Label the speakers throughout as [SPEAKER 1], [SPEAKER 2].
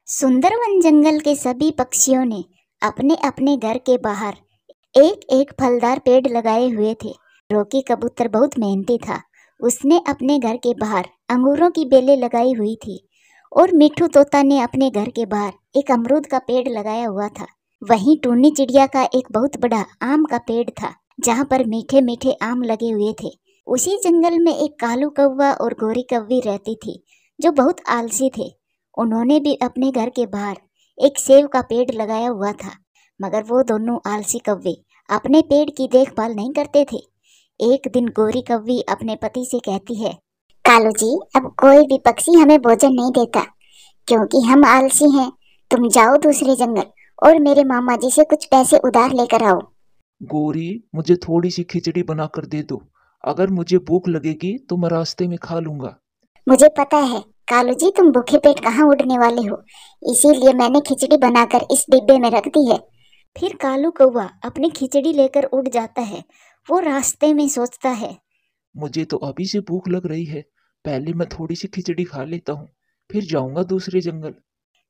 [SPEAKER 1] सुंदरवन जंगल के सभी पक्षियों ने अपने अपने घर के बाहर एक एक फलदार पेड़ लगाए हुए थे। रोकी कबूतर बहुत मेहनती था। उसने अपने घर के बाहर अंगूरों की बेलें लगाई हुई थी और मिट्ठू तोता ने अपने घर के बाहर एक अमरूद का पेड़ लगाया हुआ था। वहीं टूनी चिड़िया का एक बहुत बड़ा आम का पेड़ था, जहाँ पर मीठे मीठे आम लगे हुए थे। उसी जंगल में एक कालू कौवा और गोरी कौवी रहती थी, जो बहुत आलसी थे। उन्होंने भी अपने घर के बाहर एक सेब का पेड़ लगाया हुआ था, मगर वो दोनों आलसी कौवे अपने पेड़ की देखभाल नहीं करते थे। एक दिन गोरी कौवी अपने पति से कहती है, कालू जी, अब कोई भी पक्षी हमें भोजन नहीं देता क्योंकि हम आलसी हैं। तुम जाओ दूसरे जंगल और मेरे मामा जी से कुछ पैसे उधार लेकर आओ।
[SPEAKER 2] गोरी, मुझे थोड़ी सी खिचड़ी बनाकर दे दो। अगर मुझे भूख लगेगी तो मैं रास्ते में खा लूंगा।
[SPEAKER 1] मुझे पता है कालू जी, तुम भूखे पेट कहाँ उड़ने वाले हो, इसीलिए मैंने खिचड़ी बनाकर इस डिब्बे में रख दी है। फिर कालू कौवा अपनी खिचड़ी लेकर उड़ जाता है। वो रास्ते में सोचता है,
[SPEAKER 2] मुझे तो अभी से भूख लग रही है। पहले मैं थोड़ी सी खिचड़ी खा लेता हूँ, फिर जाऊंगा दूसरे जंगल।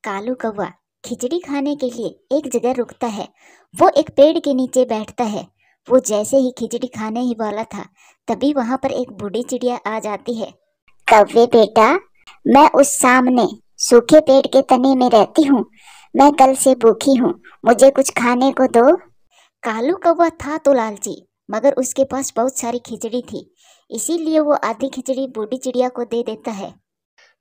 [SPEAKER 1] कालू कौवा खिचड़ी खाने के लिए एक जगह रुकता है। वो एक पेड़ के नीचे बैठता है। वो जैसे ही खिचड़ी खाने ही वाला था, तभी वहां पर एक बूढ़ी चिड़िया आ जाती है। कौवे बेटा, मैं उस सामने सूखे पेड़ के तने में रहती हूँ। मैं कल से भूखी हूँ, मुझे कुछ खाने को दो। कालू कौवा था तो लालची, मगर उसके पास बहुत सारी खिचड़ी थी, इसीलिए वो आधी खिचड़ी बूढ़ी चिड़िया को दे देता है।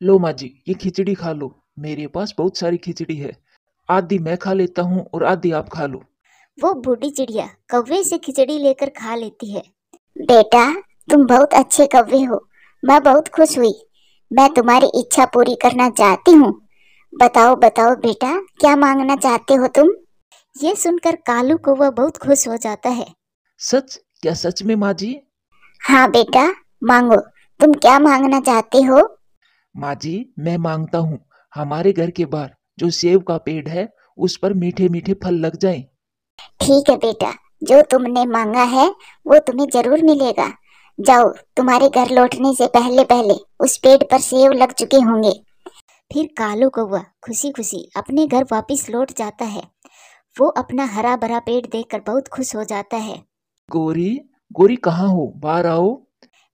[SPEAKER 2] लो माँ जी, ये खिचड़ी खा लो। मेरे पास बहुत सारी खिचड़ी है। आधी मैं खा लेता हूँ और आधी आप खा लो।
[SPEAKER 1] वो बूढ़ी चिड़िया कौवे से खिचड़ी लेकर खा लेती है। बेटा, तुम बहुत अच्छे कौवे हो, मैं बहुत खुश हुई। मैं तुम्हारी इच्छा पूरी करना चाहती हूँ। बताओ बताओ बेटा, क्या मांगना चाहते हो तुम? ये सुनकर कालू कौवा बहुत खुश हो जाता है।
[SPEAKER 2] सच? क्या सच में माँ जी?
[SPEAKER 1] हाँ बेटा, मांगो। तुम क्या मांगना चाहते हो?
[SPEAKER 2] माँ जी, मैं मांगता हूँ हमारे घर के बाहर जो सेब का पेड़ है, उस पर मीठे मीठे फल लग जाएं।
[SPEAKER 1] ठीक है बेटा, जो तुमने मांगा है वो तुम्हें जरूर मिलेगा। जाओ, तुम्हारे घर लौटने से पहले पहले उस पेड़ पर सेब लग चुके होंगे। फिर कालू कौवा खुशी खुशी अपने घर वापस लौट जाता है। वो अपना हरा भरा पेड़ देखकर बहुत खुश हो जाता है।
[SPEAKER 2] गोरी, गोरी कहाँ हो? बाहर आओ।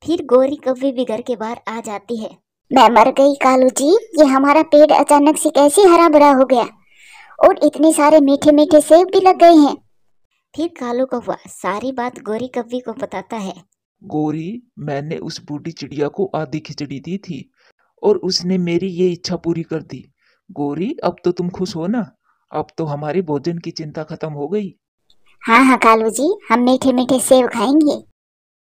[SPEAKER 1] फिर गोरी कौवी भी घर के बाहर आ जाती है। मैं मर गई कालू जी, ये हमारा पेड़ अचानक से कैसे हरा भरा हो गया और इतने सारे मीठे मीठे सेब भी लग गए हैं। फिर कालू कौवा सारी बात गोरी कौवी को बताता है।
[SPEAKER 2] गोरी, मैंने उस बूढ़ी चिड़िया को आधी खिचड़ी दी थी और उसने मेरी ये इच्छा पूरी कर दी। गोरी, अब तो तुम खुश हो ना? अब तो हमारे भोजन की चिंता खत्म हो गई।
[SPEAKER 1] हाँ हाँ कालू जी, हम मीठे मीठे सेब खाएंगे।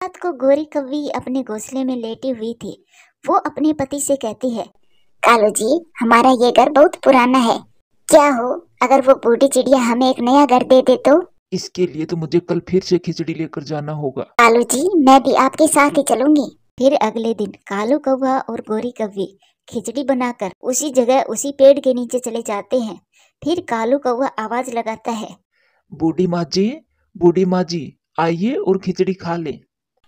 [SPEAKER 1] रात को गोरी कौवी अपने घोंसले में लेटी हुई थी। वो अपने पति से कहती है, कालू जी, हमारा ये घर बहुत पुराना है। क्या हो अगर वो बूढ़ी चिड़िया हमें एक नया घर दे दे तो?
[SPEAKER 2] इसके लिए तो मुझे कल फिर से खिचड़ी लेकर जाना होगा।
[SPEAKER 1] कालू जी, मैं भी आपके साथ ही चलूंगी। फिर अगले दिन कालू कौवा और गोरी कौवी खिचड़ी बनाकर उसी जगह उसी पेड़ के नीचे चले जाते हैं। फिर कालू कौवा आवाज लगाता है,
[SPEAKER 2] बूढ़ी माँ जी, बूढ़ी माँ जी, आइए और खिचड़ी खा लें।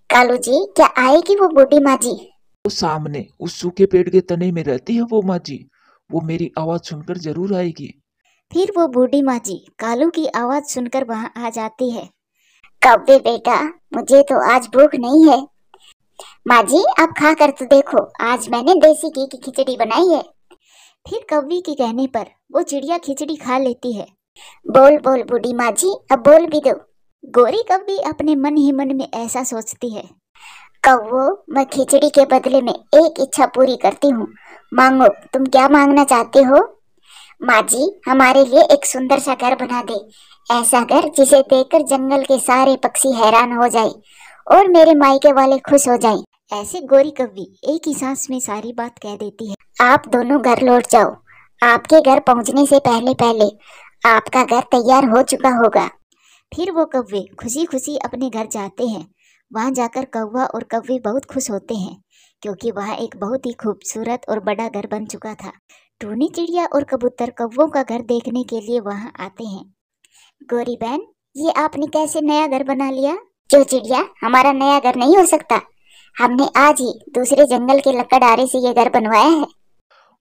[SPEAKER 1] कालू जी, क्या आएगी वो बूढ़ी माँ जी?
[SPEAKER 2] वो सामने उस सूखे पेड़ के तने में रहती है वो माँ जी। वो मेरी आवाज सुनकर जरूर आएगी।
[SPEAKER 1] फिर वो बूढ़ी माँ जी कालू की आवाज सुनकर वहां आ जाती है। कौवे बेटा, मुझे तो आज भूख नहीं है। माँ जी, आप खा कर तो देखो, आज मैंने देसी घी की खिचड़ी बनाई है। फिर कौवी के कहने पर वो चिड़िया खिचड़ी खा लेती है। बोल बोल बूढ़ी माँ जी, अब बोल भी दो। गोरी कौवी अपने मन ही मन में ऐसा सोचती है, कौवो, मैं खिचड़ी के बदले में एक इच्छा पूरी करती हूँ। मांगो, तुम क्या मांगना चाहते हो? माँ जी, हमारे लिए एक सुंदर सा घर बना दे। ऐसा घर जिसे देखकर जंगल के सारे पक्षी हैरान हो जाए और मेरे मायके वाले खुश हो जाएं। ऐसे गोरी कौवी एक ही सांस में सारी बात कह देती है। आप दोनों घर लौट जाओ। आपके घर पहुंचने से पहले पहले आपका घर तैयार हो चुका होगा। फिर वो कौवे खुशी खुशी अपने घर जाते हैं। वहां जाकर कौवा और कौवी बहुत खुश होते हैं, क्योंकि वहां एक बहुत ही खूबसूरत और बड़ा घर बन चुका था। टूनी चिड़िया और कबूतर कौवों का घर देखने के लिए वहां आते हैं। गोरी बहन, ये आपने कैसे नया घर बना लिया? जो चिड़िया, हमारा नया घर नहीं हो सकता। हमने आज ही दूसरे जंगल के लकड़हारे से ये घर बनवाया है।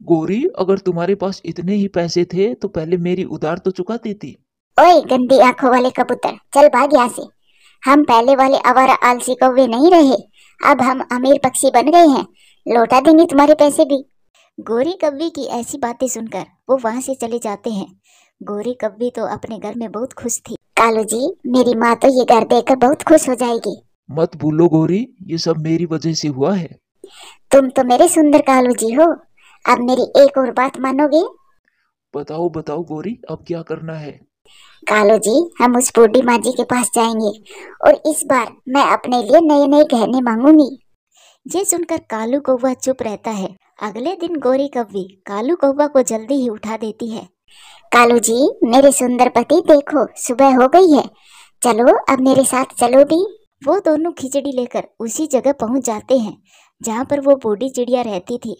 [SPEAKER 2] गोरी, अगर तुम्हारे पास इतने ही पैसे थे तो पहले मेरी उधार तो चुका देती।
[SPEAKER 1] ओए गंदी आंखों वाले कबूतर, चल भाग यहाँ से। हम पहले वाले आवारा आलसी कौवे नहीं रहे, अब हम अमीर पक्षी बन गए हैं। लौटा देंगे तुम्हारे पैसे भी। गोरी कव्वी की ऐसी बातें सुनकर वो वहां से चले जाते हैं। गोरी कव्वी तो अपने घर में बहुत खुश थी। कालू जी, मेरी माँ तो ये घर देखकर बहुत खुश हो जाएगी।
[SPEAKER 2] मत भूलो गोरी, ये सब मेरी वजह से हुआ है।
[SPEAKER 1] तुम तो मेरे सुंदर कालू जी हो। अब मेरी एक और बात मानोगे?
[SPEAKER 2] बताओ बताओ गोरी, अब क्या करना है?
[SPEAKER 1] कालू जी, हम उस बूढ़ी माँ जी के पास जाएंगे और इस बार मैं अपने लिए नए नए गहने मांगूंगी। ये सुनकर कालू कौवा चुप रहता है। अगले दिन गोरी कव्वी कालू कौवा को जल्दी ही उठा देती है। कालू जी, मेरे सुंदर पति, देखो सुबह हो गई है, चलो अब मेरे साथ चलो भी। वो दोनों खिचड़ी लेकर उसी जगह पहुंच जाते हैं जहाँ पर वो बूढ़ी चिड़िया रहती थी।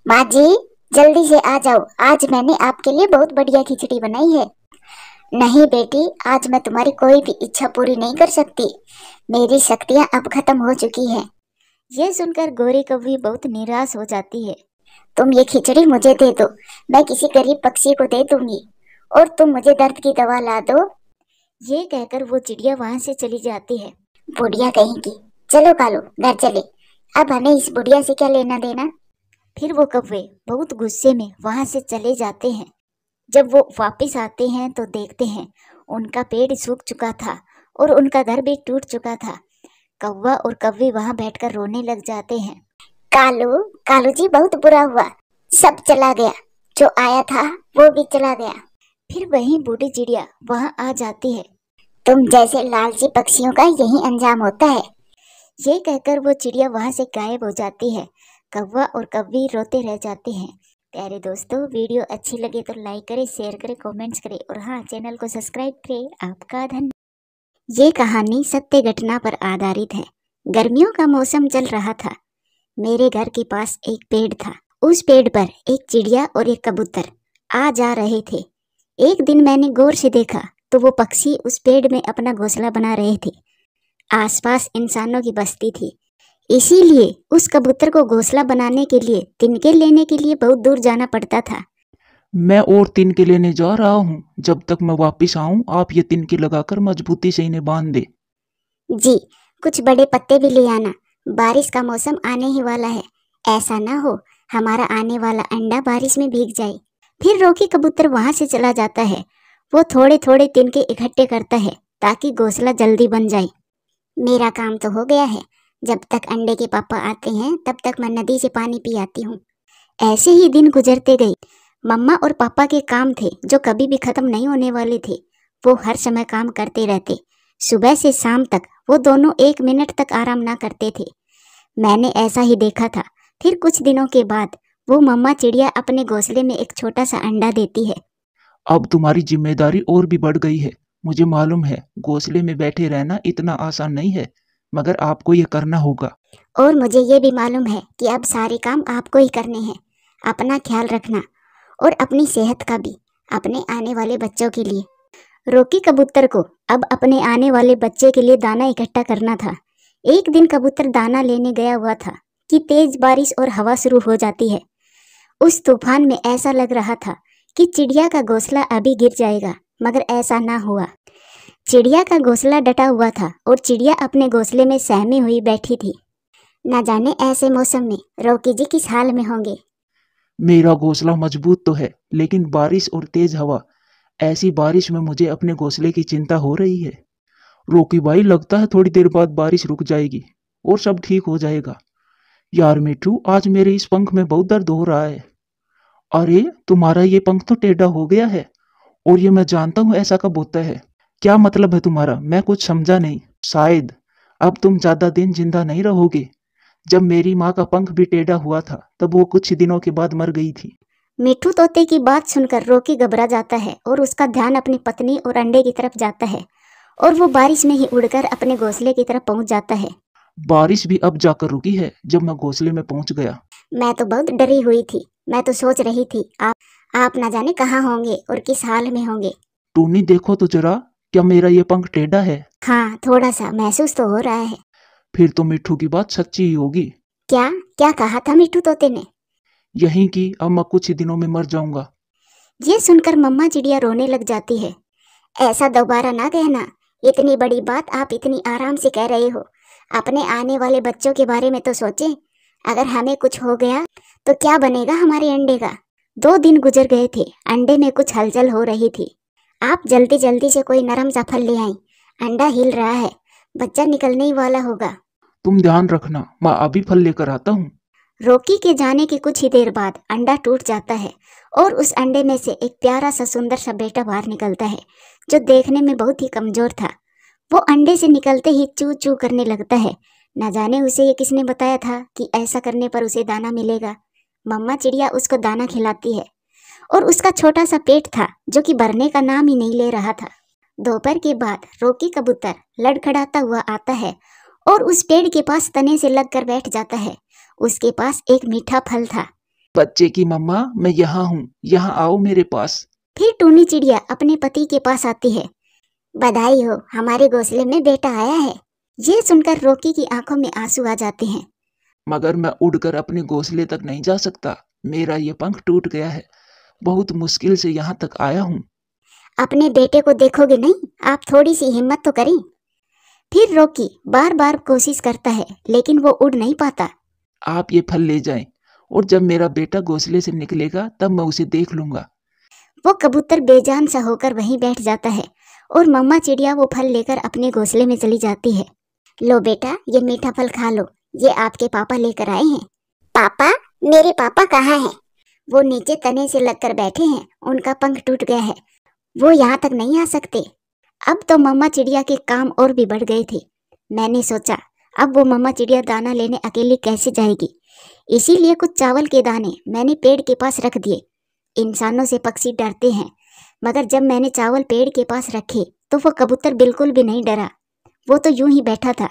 [SPEAKER 1] माँ जी, जल्दी से आ जाओ, आज मैंने आपके लिए बहुत बढ़िया खिचड़ी बनाई है। नहीं बेटी, आज मैं तुम्हारी कोई भी इच्छा पूरी नहीं कर सकती। मेरी शक्तियाँ अब खत्म हो चुकी हैं। ये सुनकर गोरी कव्वी बहुत निराश हो जाती है। तुम ये खिचड़ी मुझे दे दो, मैं किसी गरीब पक्षी को दे दूंगी, और तुम मुझे दर्द की दवा ला दो। ये कहकर वो चिड़िया वहां से चली जाती है। बुढ़िया कहेंगी, चलो कालू घर चले, अब हमें इस बुढ़िया से क्या लेना देना। फिर वो कौवे बहुत गुस्से में वहां से चले जाते हैं। जब वो वापस आते हैं तो देखते हैं उनका पेड़ सूख चुका था और उनका घर भी टूट चुका था। कौवा और कव्वी वहां बैठकर रोने लग जाते हैं। कालू, कालू जी, बहुत बुरा हुआ, सब चला गया, जो आया था वो भी चला गया। फिर वही बूढ़ी चिड़िया वहां आ जाती है। तुम जैसे लालची पक्षियों का यही अंजाम होता है। ये कहकर वो चिड़िया वहां से गायब हो जाती है। कौवा और कव्वी रोते रह जाते हैं। प्यारे दोस्तों, वीडियो अच्छी लगे तो लाइक करें, शेयर करें, कमेंट्स करें और हाँ, चैनल को सब्सक्राइब करें। आपका धन्यवाद। ये कहानी सत्य घटना पर आधारित है। गर्मियों का मौसम चल रहा था। मेरे घर के पास एक पेड़ था। उस पेड़ पर एक चिड़िया और एक कबूतर आ जा रहे थे। एक दिन मैंने गौर से देखा तो वो पक्षी उस पेड़ में अपना घोंसला बना रहे थे। आसपास इंसानों की बस्ती थी, इसीलिए उस कबूतर को घोंसला बनाने के लिए तिनके लेने के लिए बहुत दूर जाना पड़ता था।
[SPEAKER 2] मैं और तिनके लेने जा रहा हूँ। जब तक मैं वापिस आऊँ आप ये तिनके लगाकर मजबूती से इन्हें बांध दे।
[SPEAKER 1] जी, कुछ बड़े पत्ते भी ले आना, बारिश का मौसम आने ही वाला है। ऐसा ना हो हमारा आने वाला अंडा बारिश में भीग जाए। फिर रोकी कबूतर वहां से चला जाता है। वो थोड़े थोड़े तिनके इकट्ठे करता है ताकि घोंसला जल्दी बन जाए। मेरा काम तो हो गया है। जब तक अंडे के पापा आते हैं तब तक मैं नदी से पानी पी आती हूँ। ऐसे ही दिन गुजरते गए। मम्मा और पापा के काम थे जो कभी भी खत्म नहीं होने वाले थे। वो हर समय काम करते रहते। सुबह से शाम तक वो दोनों एक मिनट तक आराम ना करते थे। मैंने ऐसा ही देखा था। फिर कुछ दिनों के बाद वो मम्मा चिड़िया अपने घोंसले में एक छोटा सा अंडा देती है।
[SPEAKER 2] अब तुम्हारी जिम्मेदारी और भी बढ़ गई है। मुझे मालूम है घोंसले में बैठे रहना इतना आसान नहीं है, मगर आपको ये करना होगा।
[SPEAKER 1] और मुझे ये भी मालूम है कि अब सारे काम आपको ही करने हैं। अपना ख्याल रखना और अपनी सेहत का भी, अपने आने वाले बच्चों के लिए। रोकी कबूतर को अब अपने आने वाले बच्चे के लिए दाना इकट्ठा करना था। एक दिन कबूतर दाना लेने गया हुआ था कि तेज बारिश और हवा शुरू हो जाती है। उस तूफान में ऐसा लग रहा था कि चिड़िया का घोंसला अभी गिर जाएगा, मगर ऐसा ना हुआ। चिड़िया का घोंसला डटा हुआ था और चिड़िया अपने घोंसले में सहमी हुई बैठी थी। न जाने ऐसे मौसम में रोकी जी किस हाल में होंगे।
[SPEAKER 2] मेरा घोंसला मजबूत तो है, लेकिन बारिश और तेज हवा, ऐसी बारिश में मुझे अपने घोंसले की चिंता हो रही है। रोकी भाई, लगता है थोड़ी देर बाद बारिश रुक जाएगी और सब ठीक हो जाएगा। यार मिठू, आज मेरे इस पंख में बहुत दर्द हो रहा है। अरे, तुम्हारा ये पंख तो टेढ़ा हो गया है, और ये मैं जानता हूँ ऐसा कब होता है। क्या मतलब है तुम्हारा? मैं कुछ समझा नहीं। शायद अब तुम ज्यादा दिन जिंदा नहीं रहोगे। जब मेरी माँ का पंख भी टेढ़ा हुआ था तब वो कुछ ही दिनों के बाद मर गई थी।
[SPEAKER 1] मिठू तोते की बात सुनकर रोकी घबरा जाता है और उसका ध्यान अपनी पत्नी और अंडे की तरफ जाता है और वो बारिश में ही उड़कर अपने घोंसले की तरफ पहुंच जाता है।
[SPEAKER 2] बारिश भी अब जाकर रुकी है जब मैं घोंसले में पहुंच गया।
[SPEAKER 1] मैं तो बहुत डरी हुई थी। मैं तो सोच रही थी आप ना जाने कहाँ होंगे और किस हाल में होंगे।
[SPEAKER 2] टूनी, देखो तो जरा, क्या मेरा ये पंख टेढ़ा है?
[SPEAKER 1] हाँ, थोड़ा सा महसूस तो हो रहा है।
[SPEAKER 2] फिर तो मिठू की बात सच्ची ही होगी।
[SPEAKER 1] क्या क्या कहा था मिठू तोते ने?
[SPEAKER 2] यहीं की, अब मैं कुछ ही दिनों में मर जाऊंगा।
[SPEAKER 1] ये सुनकर मम्मा चिड़िया रोने लग जाती है। ऐसा दोबारा ना कहना, इतनी बड़ी बात आप इतनी आराम से कह रहे हो। अपने आने वाले बच्चों के बारे में तो सोचें। अगर हमें कुछ हो गया तो क्या बनेगा हमारे अंडे का। 2 दिन गुजर गए थे, अंडे में कुछ हलचल हो रही थी। आप जल्दी जल्दी से कोई नरम सा फल ले आए। अंडा हिल रहा है, बच्चा निकलने ही वाला होगा।
[SPEAKER 2] तुम ध्यान रखना, मैं अभी फल लेकर आता हूँ।
[SPEAKER 1] रोकी के जाने की कुछ ही देर बाद अंडा टूट जाता है और उस अंडे में से एक प्यारा सा सुंदर सा बेटा बाहर निकलता है, जो देखने में बहुत ही कमजोर था। वो अंडे से निकलते ही चू चू करने लगता है। न जाने उसे ये किसने बताया था कि ऐसा करने पर उसे दाना मिलेगा। मम्मा चिड़िया उसको दाना खिलाती है और उसका छोटा सा पेट था जो कि भरने का नाम ही नहीं ले रहा था। दोपहर के बाद रोकी कबूतर लड़खड़ाता हुआ आता है और उस पेड़ के पास तने से लगकर बैठ जाता है। उसके पास एक मीठा फल था।
[SPEAKER 2] बच्चे की मम्मा, मैं यहाँ हूँ, यहाँ आओ मेरे पास।
[SPEAKER 1] फिर टूनी चिड़िया अपने पति के पास आती है। बधाई हो, हमारे घोंसले में बेटा आया है। ये सुनकर रोकी की आंखों में आंसू आ जाते हैं।
[SPEAKER 2] मगर मैं उड़कर अपने घोंसले तक नहीं जा सकता, मेरा ये पंख टूट गया है। बहुत मुश्किल से यहाँ तक आया हूँ।
[SPEAKER 1] अपने बेटे को देखोगे नहीं, आप थोड़ी सी हिम्मत तो करें। फिर रोकी बार बार कोशिश करता है लेकिन वो उड़ नहीं पाता।
[SPEAKER 2] आप ये फल ले जाएं और जब मेरा बेटा घोंसले से निकलेगा तब मैं उसे देख लूंगा।
[SPEAKER 1] वो कबूतर बेजान सा होकर वहीं बैठ जाता है और मम्मा चिड़िया वो फल लेकर अपने घोंसले में चली जाती है। लो बेटा, ये मीठा फल खा लो, ये आपके पापा लेकर आए हैं। पापा? मेरे पापा कहाँ हैं? वो नीचे तने से लगकर बैठे हैं, उनका पंख टूट गया है, वो यहाँ तक नहीं आ सकते। अब तो मम्मा चिड़िया के काम और भी बढ़ गए थे। मैंने सोचा अब वो मम्मा चिड़िया दाना लेने अकेली कैसे जाएगी, इसीलिए कुछ चावल के दाने मैंने पेड़ के पास रख दिए। इंसानों से पक्षी डरते हैं, मगर जब मैंने चावल पेड़ के पास रखे तो वो कबूतर बिल्कुल भी नहीं डरा, वो तो यूं ही बैठा था।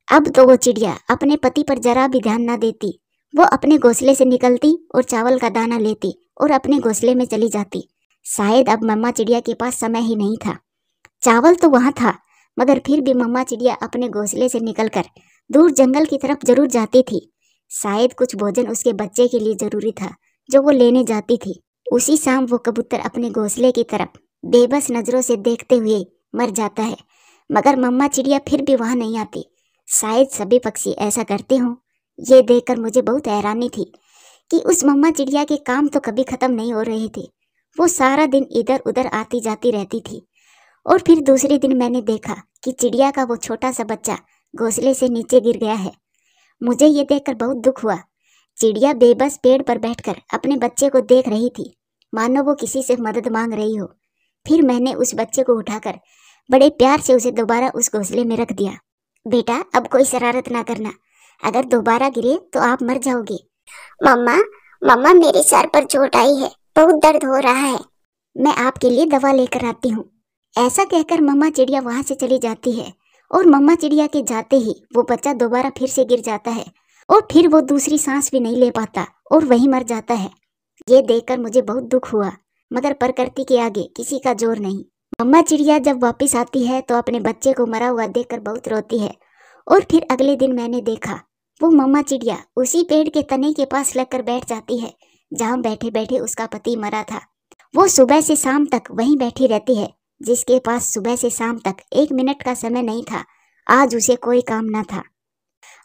[SPEAKER 1] अब तो वो चिड़िया अपने पति पर जरा भी ध्यान ना देती। वो अपने घोंसले से निकलती और चावल का दाना लेती और अपने घोंसले में चली जाती। शायद अब मम्मा चिड़िया के पास समय ही नहीं था। चावल तो वहाँ था, मगर फिर भी मम्मा चिड़िया अपने घोंसले से निकलकर दूर जंगल की तरफ जरूर जाती थी। शायद कुछ भोजन उसके बच्चे के लिए जरूरी था जो वो लेने जाती थी। उसी शाम वो कबूतर अपने घोंसले की तरफ बेबस नजरों से देखते हुए मर जाता है, मगर मम्मा चिड़िया फिर भी वहाँ नहीं आती। शायद सभी पक्षी ऐसा करते हों। ये देखकर मुझे बहुत हैरानी थी कि उस मम्मा चिड़िया के काम तो कभी खत्म नहीं हो रहे थे। वो सारा दिन इधर उधर आती जाती रहती थी। और फिर दूसरे दिन मैंने देखा कि चिड़िया का वो छोटा सा बच्चा घोंसले से नीचे गिर गया है। मुझे ये देखकर बहुत दुख हुआ। चिड़िया बेबस पेड़ पर बैठकर अपने बच्चे को देख रही थी, मानो वो किसी से मदद मांग रही हो। फिर मैंने उस बच्चे को उठाकर बड़े प्यार से उसे दोबारा उस घोंसले में रख दिया। बेटा, अब कोई शरारत ना करना, अगर दोबारा गिरे तो आप मर जाओगे। मम्मा, मम्मा मेरे सर पर चोट आई है, बहुत दर्द हो रहा है, मैं आपके लिए दवा लेकर आती हूँ। ऐसा कहकर मम्मा चिड़िया वहाँ से चली जाती है और मम्मा चिड़िया के जाते ही वो बच्चा दोबारा फिर से गिर जाता है और फिर वो दूसरी सांस भी नहीं ले पाता और वहीं मर जाता है। ये देखकर मुझे बहुत दुख हुआ, मगर प्रकृति के आगे किसी का जोर नहीं। मम्मा चिड़िया जब वापस आती है तो अपने बच्चे को मरा हुआ देखकर बहुत रोती है। और फिर अगले दिन मैंने देखा वो मम्मा चिड़िया उसी पेड़ के तने के पास लगकर बैठ जाती है जहाँ बैठे बैठे उसका पति मरा था। वो सुबह से शाम तक वहीं बैठी रहती है। जिसके पास सुबह से शाम तक 1 मिनट का समय नहीं था, आज उसे कोई काम न था।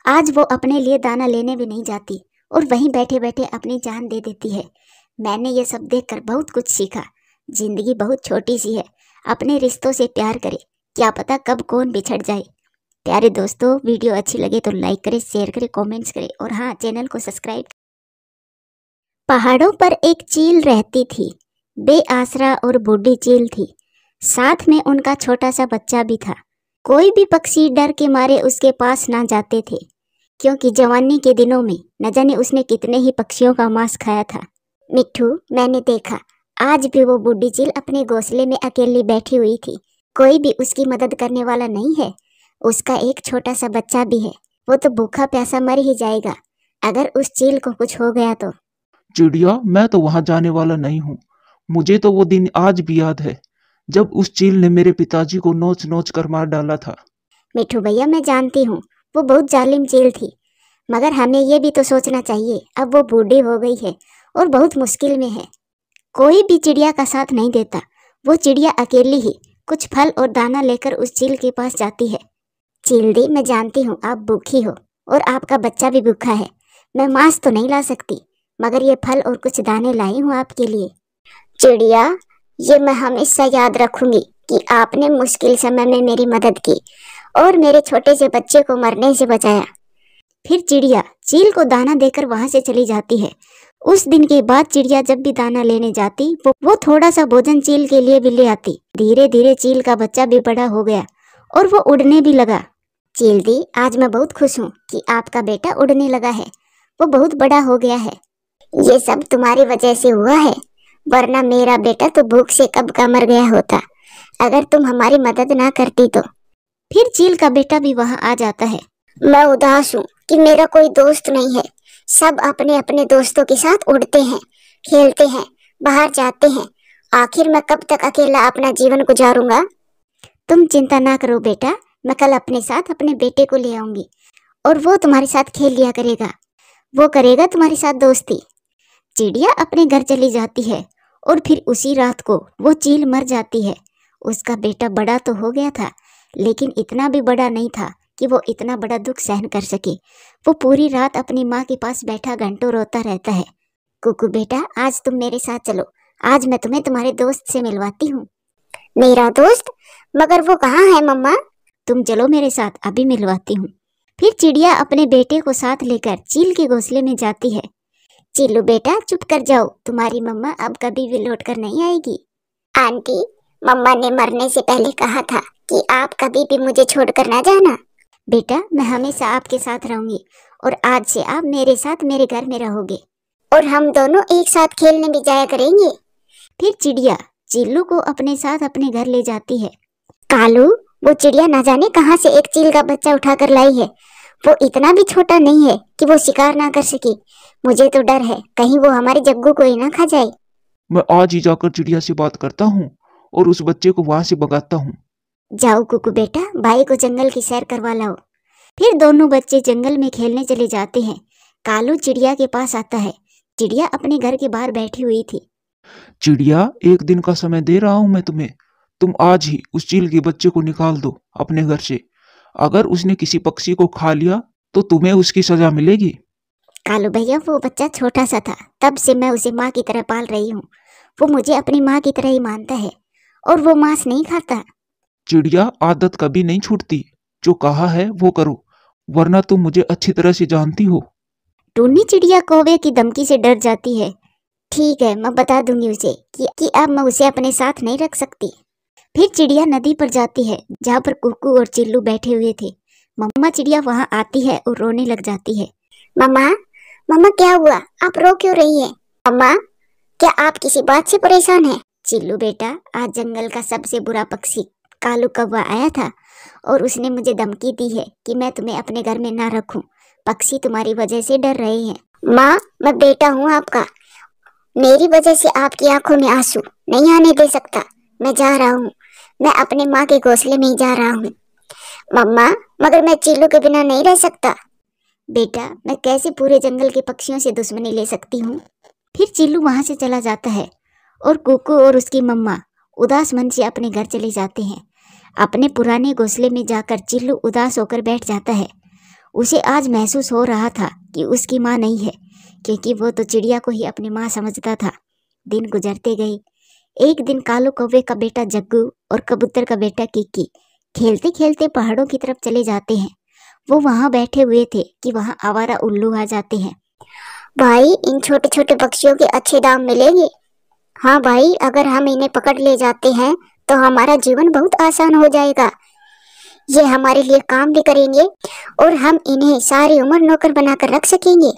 [SPEAKER 1] आज वो अपने लिए दाना लेने भी नहीं जाती और वहीं बैठे बैठे अपनी जान दे देती है। मैंने ये सब देखकर बहुत कुछ सीखा। जिंदगी बहुत छोटी सी है, अपने रिश्तों से प्यार करें, क्या पता कब कौन बिछड़ जाए। प्यारे दोस्तों, वीडियो अच्छी लगे तो लाइक करें, शेयर करें, कमेंट्स करें और हाँ, चैनल को सब्सक्राइब। पहाड़ों पर एक चील रहती थी, बेआसरा और बूढ़ी चील थी। साथ में उनका छोटा सा बच्चा भी था। कोई भी पक्षी डर के मारे उसके पास ना जाते थे, क्योंकि जवानी के दिनों में न जाने उसने कितने ही पक्षियों का मांस खाया था। मिट्ठू, मैंने देखा आज भी वो बूढ़ी चील अपने घोंसले में अकेली बैठी हुई थी। कोई भी उसकी मदद करने वाला नहीं है। उसका एक छोटा सा बच्चा भी है, वो तो भूखा प्यासा मर ही जाएगा अगर उस चील को कुछ हो गया तो।
[SPEAKER 2] चिड़िया, मैं तो वहां जाने वाला नहीं हूँ। मुझे तो वो दिन आज भी याद है जब उस चील ने मेरे पिताजी को नोच नोच कर मार डाला था।
[SPEAKER 1] मिट्ठू भैया, मैं जानती हूँ वो बहुत जालिम चील थी, मगर हमें ये भी तो सोचना चाहिए, अब वो बूढ़ी हो गई है और बहुत मुश्किल में है। कोई भी चिड़िया का साथ नहीं देता। वो चिड़िया अकेली ही कुछ फल और दाना लेकर उस चील के पास जाती है। चील दी, मैं जानती हूँ आप भूखी हो और आपका बच्चा भी भूखा है। मैं मांस तो नहीं ला सकती, मगर ये फल और कुछ दाने लाई हूँ आपके लिए। चिड़िया, ये मैं हमेशा याद रखूंगी कि आपने मुश्किल समय में मेरी मदद की और मेरे छोटे से बच्चे को मरने से बचाया। फिर चिड़िया चील को दाना देकर वहां से चली जाती है। उस दिन के बाद चिड़िया जब भी दाना लेने जाती वो थोड़ा सा भोजन चील के लिए भी ले आती। धीरे धीरे चील का बच्चा भी बड़ा हो गया और वो उड़ने भी लगा। चील दी, आज मैं बहुत खुश हूँ कि आपका बेटा उड़ने लगा है, वो बहुत बड़ा हो गया है। ये सब तुम्हारी वजह से हुआ है, वरना मेरा बेटा तो भूख से कब का मर गया होता, अगर तुम हमारी मदद ना करती तो। फिर चील का बेटा भी वहाँ आ जाता है। मैं उदास हूँ कि मेरा कोई दोस्त नहीं है। सब अपने अपने दोस्तों के साथ उड़ते हैं, खेलते हैं, बाहर जाते हैं। आखिर मैं कब तक अकेला अपना जीवन गुजारूंगा? तुम चिंता ना करो बेटा, मैं कल अपने साथ अपने बेटे को ले आऊंगी और वो तुम्हारे साथ खेल लिया करेगा। वो करेगा तुम्हारे साथ दोस्ती। चिड़िया अपने घर चली जाती है और फिर उसी रात को वो चील मर जाती है। उसका बेटा बड़ा तो हो गया था, लेकिन इतना भी बड़ा नहीं था कि वो इतना बड़ा दुख सहन कर सके। वो पूरी रात अपनी माँ के पास बैठा घंटों रोता रहता है। कुकू बेटा, आज तुम मेरे साथ चलो, आज मैं तुम्हें तुम्हारे दोस्त से मिलवाती हूँ। मेरा दोस्त? मगर वो कहाँ है मम्मा? तुम चलो मेरे साथ, अभी मिलवाती हूँ। फिर चिड़िया अपने बेटे को साथ लेकर चील के घोंसले में जाती है। चिल्लू बेटा, चुप कर जाओ, तुम्हारी मम्मा अब कभी भी लौट कर नहीं आएगी। आंटी, मम्मा ने मरने से पहले कहा था कि आप कभी भी मुझे छोड़कर ना जाना। बेटा, मैं हमेशा आपके साथ रहूंगी और आज से आप मेरे साथ मेरे घर में रहोगे और हम दोनों एक साथ खेलने भी जाया करेंगे। फिर चिड़िया चिल्लू को अपने साथ अपने घर ले जाती है। कालू, वो चिड़िया ना जाने कहां से एक चील का बच्चा उठाकर लाई है। वो इतना भी छोटा नहीं है कि वो शिकार ना कर सके। मुझे तो डर है कहीं वो हमारे जग्गू को ही ना खा जाए।
[SPEAKER 2] मैं आज ही जाकर चिड़िया से बात करता हूँ और उस बच्चे को वहां से भगाता हूँ।
[SPEAKER 1] जाओ कुकू बेटा, भाई को जंगल की सैर करवा लाओ। फिर दोनों बच्चे जंगल में खेलने चले जाते हैं। कालू चिड़िया के पास आता है। चिड़िया अपने घर के बाहर बैठी हुई थी।
[SPEAKER 2] चिड़िया, एक दिन का समय दे रहा हूँ मैं तुम्हें। तुम आज ही उस चील के बच्चे को निकाल दो अपने घर से। अगर उसने किसी पक्षी को खा लिया तो तुम्हें उसकी सजा मिलेगी।
[SPEAKER 1] कालू भैया, वो बच्चा छोटा सा था, तब से मैं उसे माँ की तरह पाल रही हूँ। वो मुझे अपनी माँ की तरह ही मानता है और वो मांस नहीं खाता।
[SPEAKER 2] चिड़िया, आदत कभी नहीं छूटती। जो कहा है वो करो, वरना तुम मुझे अच्छी तरह से जानती हो।
[SPEAKER 1] टूनी चिड़िया कौवे की धमकी से डर जाती है। ठीक है, मैं बता दूंगी उसे कि अब मैं उसे अपने साथ नहीं रख सकती। फिर चिड़िया नदी पर जाती है जहाँ पर कुकू और चिल्लू बैठे हुए थे। मम्मा चिड़िया वहाँ आती है और रोने लग जाती है। मम्मा, मम्मा क्या हुआ? आप रो क्यों रही हैं? मम्मा, क्या आप किसी बात से परेशान हैं? चिल्लू बेटा, आज जंगल का सबसे बुरा पक्षी कालू कौवा आया था और उसने मुझे धमकी दी है कि मैं तुम्हें अपने घर में ना रखूं। पक्षी तुम्हारी वजह से डर रहे हैं। माँ, मैं बेटा हूँ आपका। मेरी वजह से आपकी आंखों में आंसू नहीं आने दे सकता। मैं जा रहा हूँ, मैं अपने माँ के घोंसले में ही जा रहा हूँ। मम्मा, मगर मैं चिल्लू के बिना नहीं रह सकता। बेटा, मैं कैसे पूरे जंगल के पक्षियों से दुश्मनी ले सकती हूँ? फिर चिल्लू वहां से चला जाता है और कुकू और उसकी मम्मा उदास मन से अपने घर चले जाते हैं। अपने पुराने घोंसले में जाकर चिल्लू उदास होकर बैठ जाता है। उसे आज महसूस हो रहा था कि उसकी माँ नहीं है, क्योंकि वो तो चिड़िया को ही अपनी माँ समझता था। दिन गुजरते गए। एक दिन कालू कौवे का बेटा जग्गू और कबूतर का बेटा किक्की खेलते खेलते पहाड़ों की तरफ चले जाते हैं। वो वहाँ बैठे हुए थे कि वहाँ आवारा उल्लू आ जाते हैं। भाई, इन छोटे छोटे पक्षियों के अच्छे दाम मिलेंगे। हाँ भाई, अगर हम इन्हें पकड़ ले जाते हैं तो हमारा जीवन बहुत आसान हो जाएगा। ये हमारे लिए काम भी करेंगे और हम इन्हें सारी उम्र नौकर बनाकर रख सकेंगे।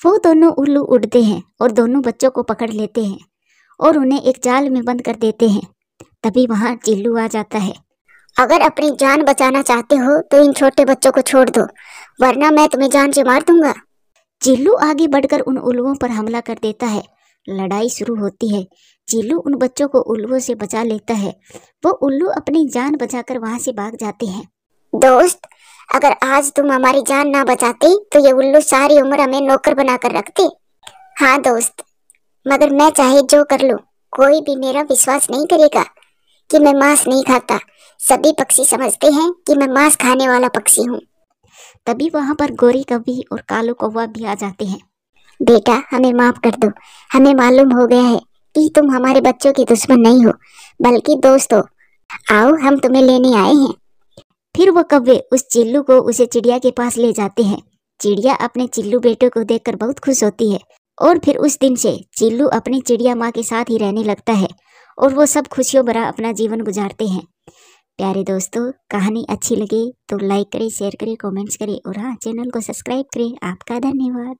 [SPEAKER 1] वो दोनों उल्लू उड़ते हैं और दोनों बच्चों को पकड़ लेते हैं और उन्हें एक जाल में बंद कर देते हैं। तभी वहाँ चिल्लू आ जाता है। अगर अपनी जान बचाना चाहते हो तो इन छोटे बच्चों को छोड़ दो, वरना मैं तुम्हें जान से मार दूंगा। चिल्लू आगे बढ़कर उन उल्लुओं पर हमला कर देता है। लड़ाई शुरू होती है। चिल्लू उन बच्चों को उल्लुओं से बचा लेता है। वो उल्लू अपनी जान बचाकर वहां से भाग जाते हैं। दोस्त, अगर आज तुम हमारी जान ना बचाते तो ये उल्लू सारी उम्र हमें नौकर बनाकर रखते। हाँ दोस्त, मगर मैं चाहे जो कर लूं, कोई भी मेरा विश्वास नहीं करेगा कि मैं मांस नहीं खाता। सभी पक्षी समझते हैं कि मैं मांस खाने वाला पक्षी हूँ। तभी वहाँ पर गोरी कौवी और कालू कौवा भी आ जाते हैं। बेटा, हमें माफ कर दो। हमें मालूम हो गया है कि तुम हमारे बच्चों के दुश्मन नहीं हो, बल्कि दोस्त हो। आओ, हम तुम्हें लेने आए हैं। फिर वो कौवे उस चिल्लू को उसे चिड़िया के पास ले जाते हैं। चिड़िया अपने चिल्लू बेटे को देखकर बहुत खुश होती है और फिर उस दिन से चिल्लू अपनी चिड़िया माँ के साथ ही रहने लगता है और वो सब खुशियों भरा अपना जीवन गुजारते हैं। प्यारे दोस्तों, कहानी अच्छी लगे तो लाइक करें, शेयर करें, कमेंट्स करें और हाँ, चैनल को सब्सक्राइब करें। आपका धन्यवाद।